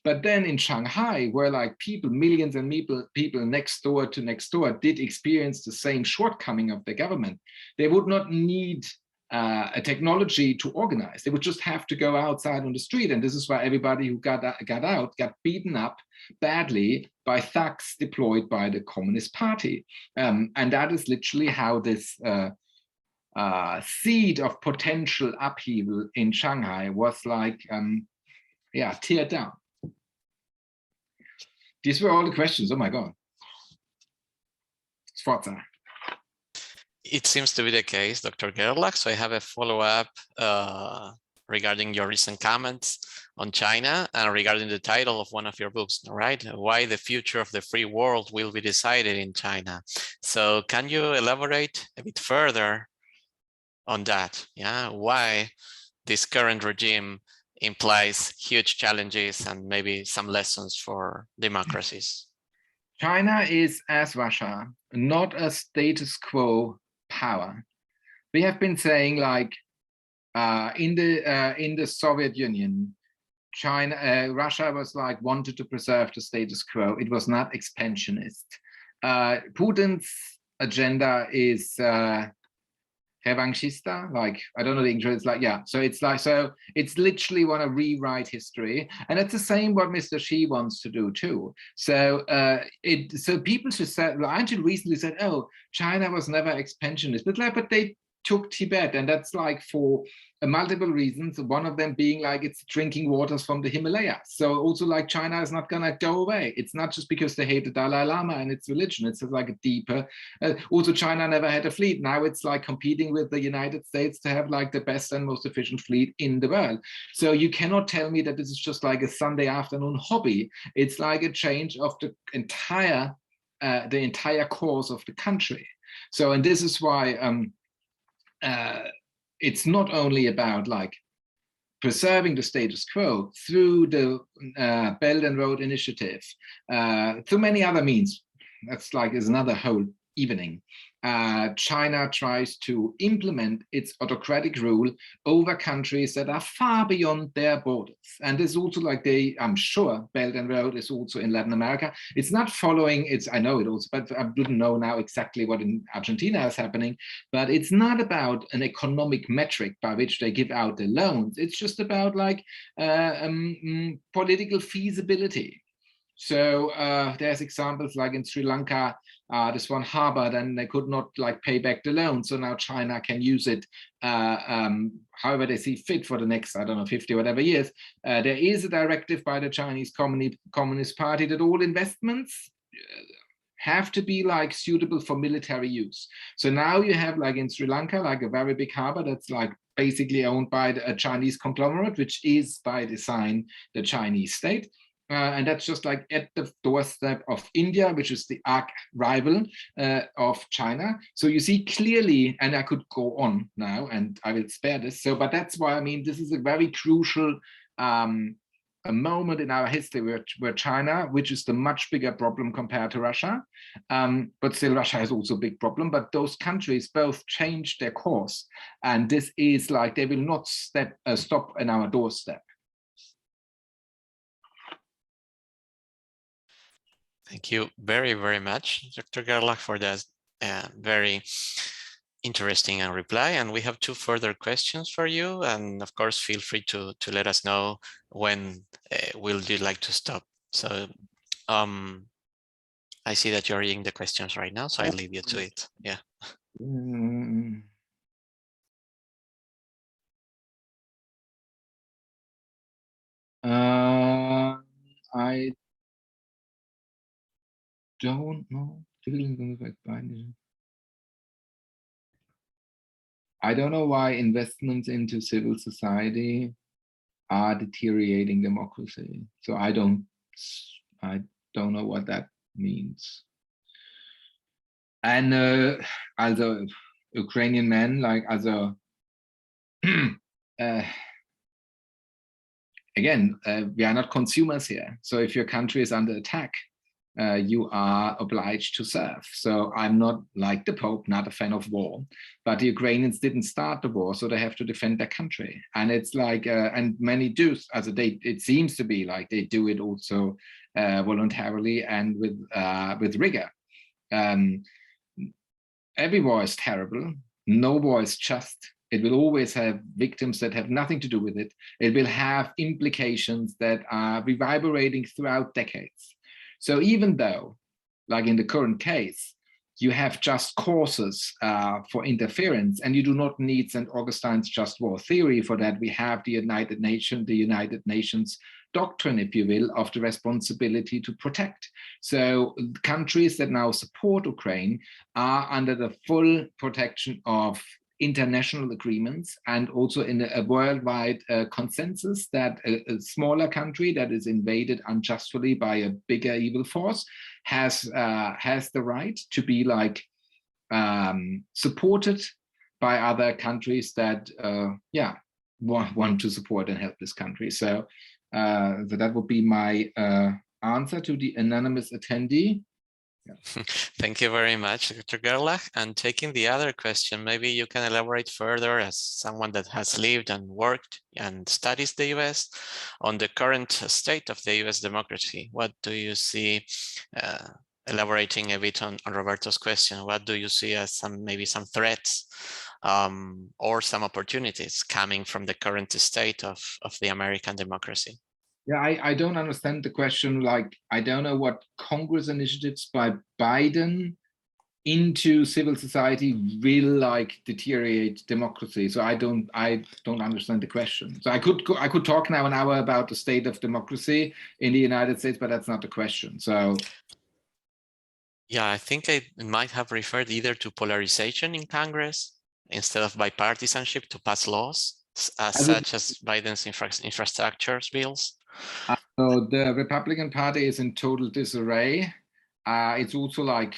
But then in Shanghai, where like people, millions and people next door to next door did experience the same shortcoming of the government, they would not need a technology to organize. They would just have to go outside on the street. And this is why everybody who got out got beaten up badly by thugs deployed by the Communist Party. And that is literally how this seed of potential upheaval in Shanghai was like, teared down. These were all the questions. Oh my God. Sforza. It seems to be the case, Dr. Görlach. So I have a follow-up regarding your recent comments on China and regarding the title of one of your books, right? Why the future of the free world will be decided in China. So can you elaborate a bit further on that? Yeah, why this current regime implies huge challenges and maybe some lessons for democracies? China is, as Russia, not a status quo power. We have been saying, like, in the Soviet Union, Russia was like wanted to preserve the status quo. It was not expansionist. Putin's agenda is revanchista, like, I don't know the English, it's like, yeah, so it's like, so it's literally want to rewrite history, and it's the same what Mr. Xi wants to do too. So so people should say, until recently said, oh, China was never expansionist, but they took Tibet, and that's like for multiple reasons, one of them being like it's drinking waters from the Himalayas. So also like China is not gonna go away. It's not just because they hate the Dalai Lama and its religion, it's like a deeper, also China never had a fleet. Now it's like competing with the United States to have like the best and most efficient fleet in the world. So you cannot tell me that this is just like a Sunday afternoon hobby. It's like a change of the entire course of the country. So, and this is why it's not only about like preserving the status quo through the Belt and Road Initiative, through many other means. That's like is another whole evening. China tries to implement its autocratic rule over countries that are far beyond their borders. And this is also like I'm sure Belt and Road is also in Latin America. It's not following, I know it also, but I didn't know now exactly what in Argentina is happening, but it's not about an economic metric by which they give out the loans. It's just about like political feasibility. So there's examples like in Sri Lanka, this one harbor, then they could not like pay back the loan. So now China can use it however they see fit for the next, I don't know, 50 whatever years. There is a directive by the Chinese Communist Party that all investments have to be like suitable for military use. So now you have like in Sri Lanka, like a very big harbor that's like basically owned by a Chinese conglomerate, which is by design the Chinese state. And that's just like at the doorstep of India, which is the arch rival of China. So you see clearly, and I could go on now, and I will spare this. So, but that's why I mean this is a very crucial a moment in our history where China, which is the much bigger problem compared to Russia, but still Russia has also a big problem. But those countries both changed their course, and this is like they will not stop in our doorstep. Thank you very, very much, Dr. Görlach, for that very interesting reply. And we have two further questions for you. And of course, feel free to let us know when will you like to stop. So I see that you're reading the questions right now, so I leave you to it. Yeah. I don't know. I don't know why investments into civil society are deteriorating democracy. So I don't know what that means. And also Ukrainian men, like also again, we are not consumers here. So if your country is under attack, you are obliged to serve. So I'm not, like the Pope, not a fan of war, but the Ukrainians didn't start the war, so they have to defend their country. And it's like, and many do, as it seems to be like they do it also voluntarily and with rigor. Every war is terrible. No war is just. It will always have victims that have nothing to do with it. It will have implications that are reverberating throughout decades. So even though, like in the current case, you have just causes for interference, and you do not need St. Augustine's just war theory for that. We have the United Nations doctrine, if you will, of the responsibility to protect. So countries that now support Ukraine are under the full protection of international agreements, and also in a worldwide consensus that a smaller country that is invaded unjustly by a bigger evil force has the right to be like supported by other countries that want to support and help this country. So that would be my answer to the anonymous attendee. Yeah. Thank you very much, Dr. Görlach. And taking the other question, maybe you can elaborate further as someone that has lived and worked and studies the US on the current state of the US democracy. What do you see, elaborating a bit on Roberto's question, what do you see as maybe some threats or some opportunities coming from the current state of the American democracy? Yeah, I don't understand the question. Like, I don't know what Congress initiatives by Biden into civil society will like deteriorate democracy. So I don't understand the question. So I could talk now an hour about the state of democracy in the United States, but that's not the question. So yeah, I think I might have referred either to polarization in Congress instead of bipartisanship to pass laws such as Biden's infrastructure bills. So the Republican Party is in total disarray. It's also like,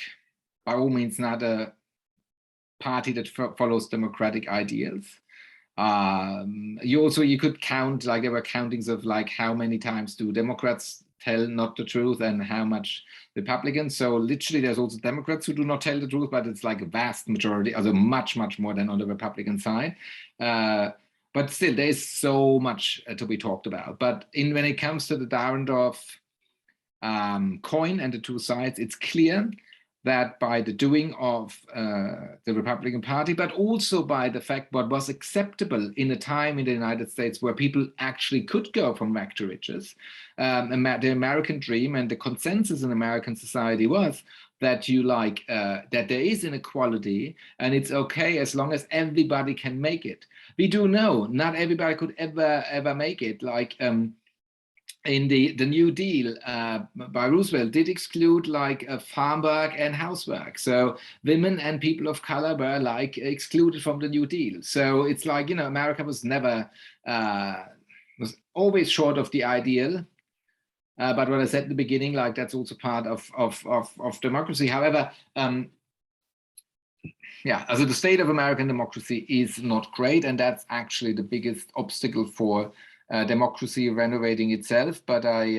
by all means, not a party that follows democratic ideals. You could count, like there were countings of like how many times do Democrats tell not the truth and how much Republicans. So literally there's also Democrats who do not tell the truth, but it's like a vast majority, also much more than on the Republican side. But still, there is so much to be talked about. But when it comes to the Dahrendorf coin and the two sides, it's clear that by the doing of the Republican Party, but also by the fact what was acceptable in a time in the United States where people actually could go from rag to riches, the American dream and the consensus in American society was that that there is inequality and it's okay as long as everybody can make it. We do know not everybody could ever make it. Like in the New Deal by Roosevelt did exclude like farm work and housework. So women and people of color were like excluded from the New Deal. So it's like, you know, America was never, was always short of the ideal. But what I said at the beginning, like that's also part of democracy. However, yeah, so the state of American democracy is not great, and that's actually the biggest obstacle for democracy renovating itself. But I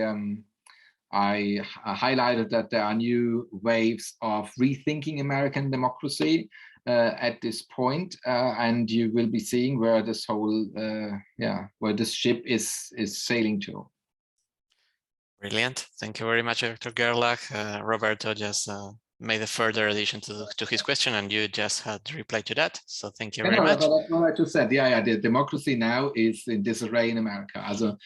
highlighted that there are new waves of rethinking American democracy at this point, and you will be seeing where this whole where this ship is sailing to. Brilliant. Thank you very much, Dr. Görlach. Roberto just made a further addition to his question, and you just had to reply to that. So thank you very much. But that's what I just said. Yeah, the democracy now is in disarray in America. Also,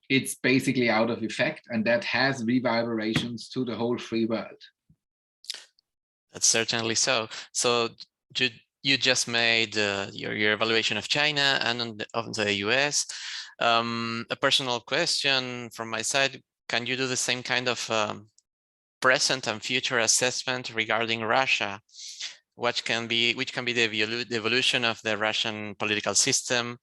it's basically out of effect, and that has reverberations to the whole free world. That's certainly so. So you just made your evaluation of China and of the US. A personal question from my side. Can you do the same kind of present and future assessment regarding Russia? Which can be the evolution of the Russian political system?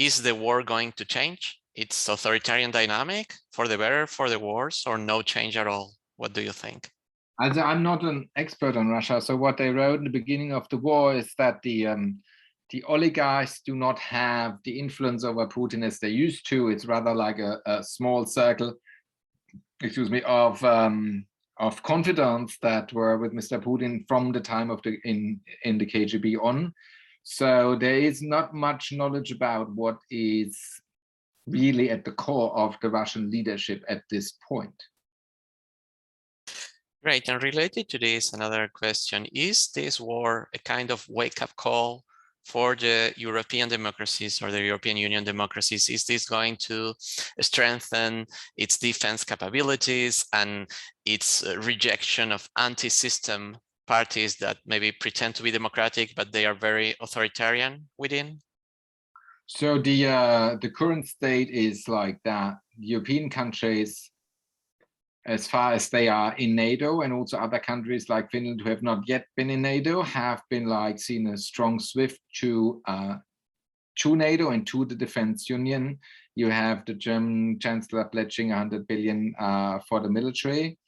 Is the war going to change its authoritarian dynamic for the better, for the worse, or no change at all? What do you think? I'm not an expert on Russia, so what they wrote in the beginning of the war is that the oligarchs do not have the influence over Putin as they used to. It's rather like a small circle, excuse me, of of confidants that were with Mr. Putin from the time of the in the KGB on. So there is not much knowledge about what is really at the core of the Russian leadership at this point. Great, and related to this, another question, is this war a kind of wake-up call for the European democracies or the European Union democracies? Is this going to strengthen its defense capabilities and its rejection of anti-system parties that maybe pretend to be democratic, but they are very authoritarian within? So the current state is like that European countries, as far as they are in NATO, and also other countries like Finland who have not yet been in NATO, have been like seen a strong swift to NATO and to the defense union. You have the German chancellor pledging 100 billion for the military.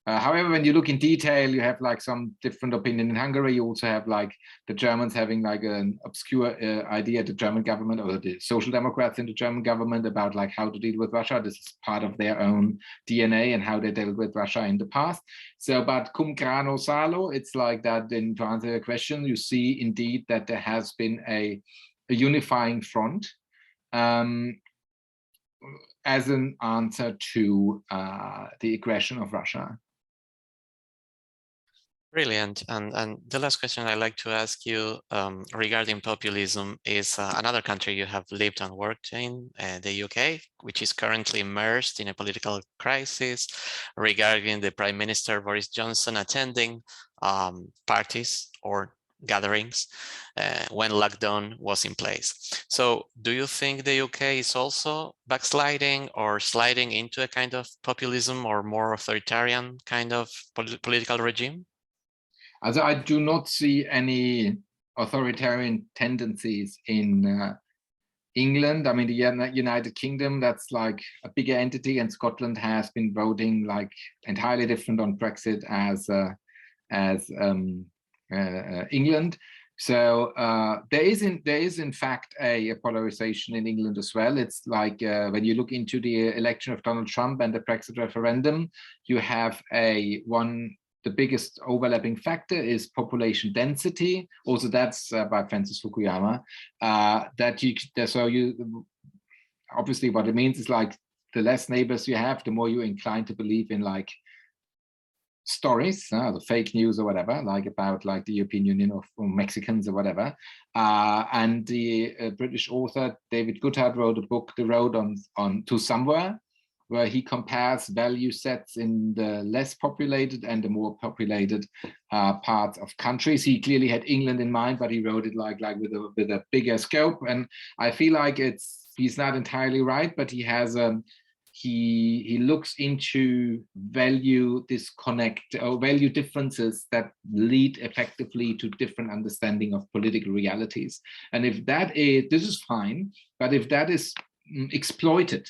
However, when you look in detail, you have like some different opinion. In Hungary, you also have like the Germans having like an obscure idea, the German government or the Social Democrats in the German government, about like how to deal with Russia. This is part of their own DNA and how they dealt with Russia in the past. So, but cum grano salo, it's like that. Then to answer your question, you see indeed that there has been a unifying front as an answer to the aggression of Russia. Brilliant. And the last question I'd like to ask you regarding populism is another country you have lived and worked in, the UK, which is currently immersed in a political crisis regarding the Prime Minister Boris Johnson attending parties or gatherings when lockdown was in place. So do you think the UK is also backsliding or sliding into a kind of populism or more authoritarian kind of political regime? Also, I do not see any authoritarian tendencies in England. I mean, the United Kingdom, that's like a bigger entity, and Scotland has been voting like entirely different on Brexit as England. So there is in fact a polarization in England as well. It's like when you look into the election of Donald Trump and the Brexit referendum, you have the biggest overlapping factor is population density. Also, that's by Francis Fukuyama. Obviously what it means is like the less neighbors you have, the more you're inclined to believe in like stories, the fake news or whatever, like about like the European Union or Mexicans or whatever. And the British author David Goodhart wrote a book, The Road to Somewhere, where he compares value sets in the less populated and the more populated parts of countries. He clearly had England in mind, but he wrote it like with a bigger scope. And I feel like he's not entirely right, but he has he looks into value disconnect or value differences that lead effectively to different understanding of political realities. And if this is fine, but if that is exploited,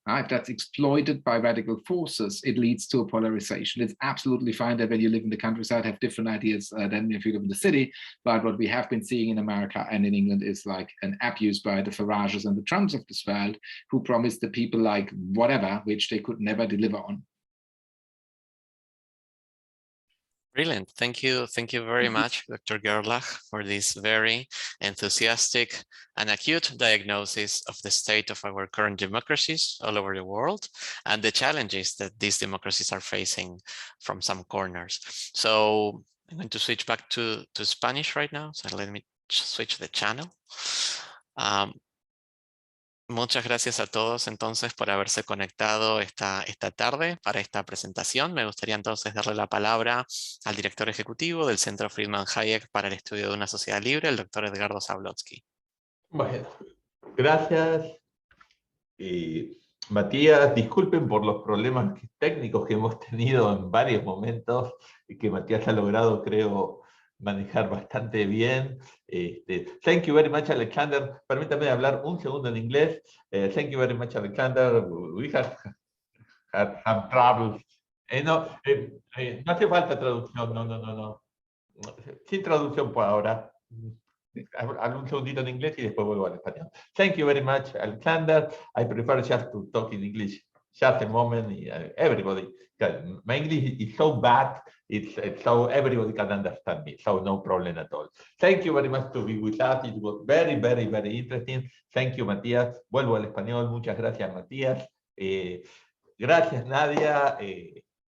if that's exploited by radical forces, it leads to a polarization. It's absolutely fine that when you live in the countryside, have different ideas than if you live in the city. But what we have been seeing in America and in England is like an abuse by the Farages and the Trumps of this world, who promised the people like whatever, which they could never deliver on. Brilliant. Thank you. Thank you very much, Dr. Görlach, for this very enthusiastic and acute diagnosis of the state of our current democracies all over the world and the challenges that these democracies are facing from some corners. So I'm going to switch back to Spanish right now. So let me switch the channel. Muchas gracias a todos entonces por haberse conectado esta tarde para esta presentación. Me gustaría entonces darle la palabra al director ejecutivo del Centro Friedman Hayek para el Estudio de una Sociedad Libre, el doctor Edgardo Zablotsky. Bueno, gracias. Matías, disculpen por los problemas técnicos que hemos tenido en varios momentos y que Matías ha logrado, creo, manejar bastante bien. Thank you very much, Alexander. Permítame hablar un segundo en inglés. Thank you very much, Alexander. We have had some troubles. No hace falta traducción, no. Sin traducción por ahora. Hablo un segundito en inglés y después vuelvo al español. Thank you very much, Alexander. I prefer just to talk in English just a moment. Everybody, my English is so bad, it's so everybody can understand me, so no problem at all. Thank you very much to be with us. It was very, very, very interesting. Thank you, Matías. Vuelvo al español. Muchas gracias, Matías. Gracias, Nadia.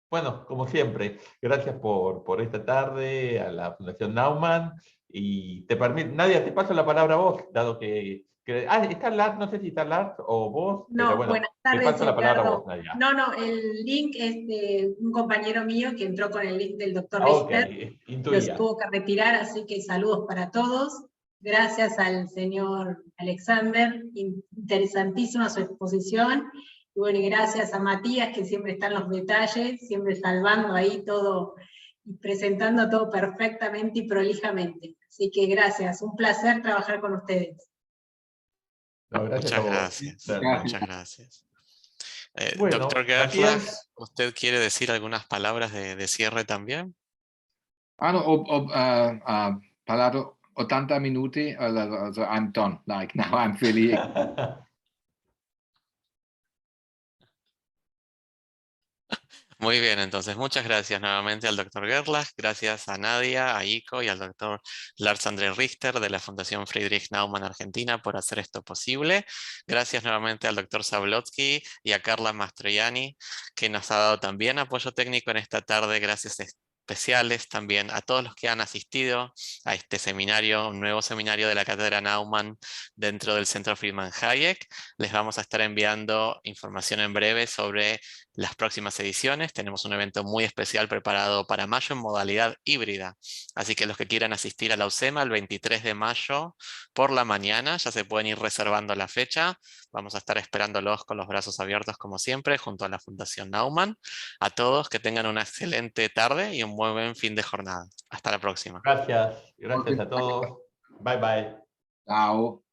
Bueno, como siempre, gracias por esta tarde a la Fundación Naumann. Y Nadia, te paso la palabra a vos, dado que está Lars, no sé si está Lars o vos, no, pero bueno, buenas tardes, te paso la palabra a Ricardo. vos, Nadia. No, el link es de un compañero mío que entró con el link del doctor Okay, Richter. intuía. Los tuvo que retirar, así que saludos para todos. Gracias al señor Alexander, interesantísima su exposición. Y bueno, y gracias a Matías, que siempre está en los detalles, siempre salvando ahí todo y presentando todo perfectamente y prolijamente. Así que gracias, un placer trabajar con ustedes. No, gracias Muchas a vos. gracias. Muchas gracias. Bueno, Doctor Görlach, Matías. ¿usted quiere decir algunas palabras de cierre también? Palabra 80 minutos, also I'm done. Like now I'm feeling. Muy bien, entonces muchas gracias nuevamente al doctor Görlach, gracias a Nadia, a Ico y al doctor Lars André Richter de la Fundación Friedrich Naumann Argentina por hacer esto posible. Gracias nuevamente al doctor Zablotsky y a Carla Mastroianni, que nos ha dado también apoyo técnico en esta tarde. Gracias especiales también a todos los que han asistido a este seminario, un nuevo seminario de la Cátedra Naumann dentro del Centro Friedman Hayek. Les vamos a estar enviando información en breve sobre las próximas ediciones. Tenemos un evento muy especial preparado para mayo en modalidad híbrida. Así que los que quieran asistir a la UCEMA el 23 de mayo por la mañana, ya se pueden ir reservando la fecha. Vamos a estar esperándolos con los brazos abiertos como siempre, junto a la Fundación Naumann. A todos que tengan una excelente tarde y un muy buen fin de jornada. Hasta la próxima. Gracias a todos. Bye, bye. Ciao.